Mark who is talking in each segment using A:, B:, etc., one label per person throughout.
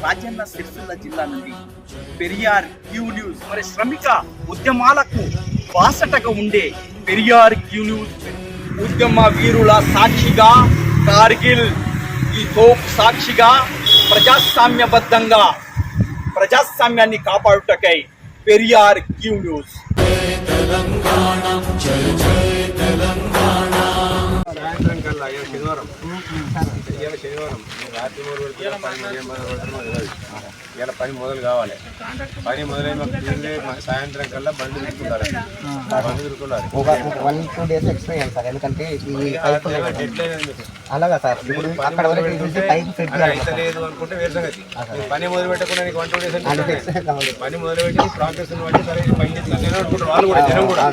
A: రాజన్న సిరిసిల్ల జిల్లా నుండి Periyar Q news. మరి శ్రమిక ఉద్యమాలకు బాసటగా ఉండే పెరియార్ క్యూ న్యూస్ ఉద్యమ వీరుల సాక్షిగా, కార్గిల్ ఈ తోపు సాక్షిగా ప్రజాస్వామ్యబద్ధంగా ప్రజాస్వామ్యాన్ని కాపాడుటకై పెరియార్ క్యూ న్యూస్.
B: సాయంత్రం కల్లా శనివారం రాత్రి ఇలా పని మొదలు కావాలి. పని మొదలైన సాయంత్రం కల్లా బండి తిరుగుతున్నారు.
C: ఒక 1-2 days ఎక్స్ట్రా చేయాలి సార్, ఎందుకంటే అలాగా సార్. ఇప్పుడు అక్కడ పైప్ ఫిట్
B: లేదు అనుకుంటే వేరే సంగతి. పని మొదలు పెట్టకుండా 1-2 days పని మొదలు పెట్టి ప్రాసెస్ బట్టి సరే పని చేస్తున్నారు వాళ్ళు కూడా జనం కూడా.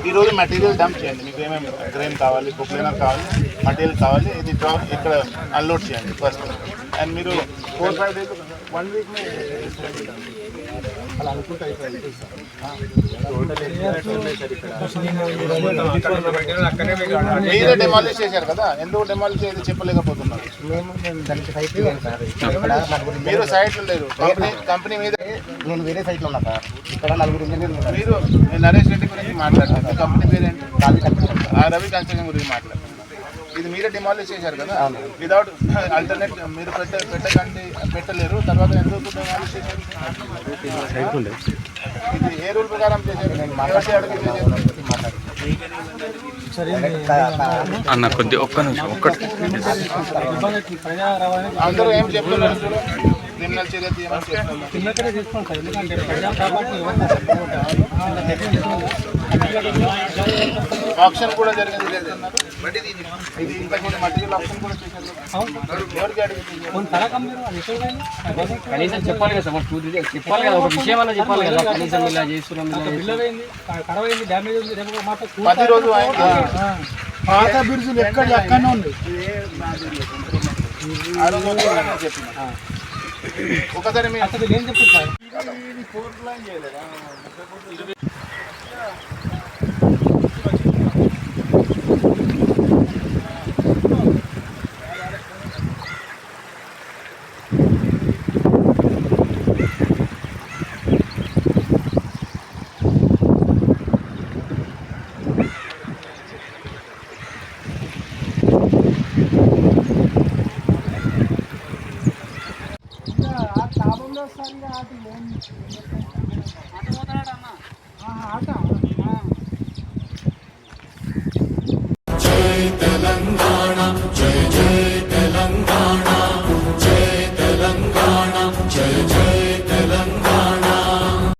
D: ఈ రోజు మెటీరియల్ డంప్ చేయండి. మీకు ఏమేమి గ్రెయిన్ కావాలి, బుక్లైనర్ కావాలి, మెటీరియల్ కావాలి, ఇది ఇక్కడ అన్లోడ్ చేయండి ఫస్ట్. అండ్ మీరు 4-5 days 1 week అలా అనుకుంటే మీరే డెమాలిష్ చేశారు కదా, ఎందుకు డెమాలిష్ చేసి చెప్పలేకపోతున్నారు? మీరు సైట్లో లేరు, కంపెనీ మీద.
C: నేను వేరే సైట్లో ఉన్నా సార్. ఇక్కడ 4 ఇంజనీర్లు.
D: మీరు నరేష్ రెడ్డి గురించి మాట్లాడుతున్నారు, కంపెనీ పేరేంటి? రవి కన్స్ట్రక్షన్ గురించి మాట్లాడుతున్నారు. ఇది మీరే డిమాలిష్ చేశారు కదా, వితౌట్ ఆల్టర్నేట్ మీరు పెట్టలేరు. తర్వాత ఎందుకు డిమాలిష్ చేశారు? ఇది ఏ రూల్ ప్రకారం చేశారు?
E: అన్న కొద్ది ఒక్క నిమిషం ఒక్కటి
D: అందరూ ఏం చెప్తున్నారు? క్రిమినల్ చర్య తీసుకోండి.
F: ఎందుకంటే ప్రజా ప్రాపర్టీ
D: ఆప్షన్ కూడా జరిగింది లేదన్నారు. ఇది ఇంతకుముందు మట్టికల్ ఆప్షన్ కూడా చేశారు. ఎవరికి
F: కనీసం చెప్పాలి కదా సార్, చెప్పాలి కదా, ఒక విషయం అలా చెప్పాలి కదా. కనీసం ఇలా చేస్తున్నాం, డ్యామేజ్ ఉంది.
D: ప్రతి రోజు
G: పాత బిరుజులు ఎక్కడనే ఉంది.
D: ఆ రోజు చెప్పిన ఒకసారి మీ
F: అసలు ఏం చెప్తారు సార్?
H: జై తెలంగాణ, జై జై తెలంగాణ, జై తెలంగాణ, జై జై తెలంగాణ.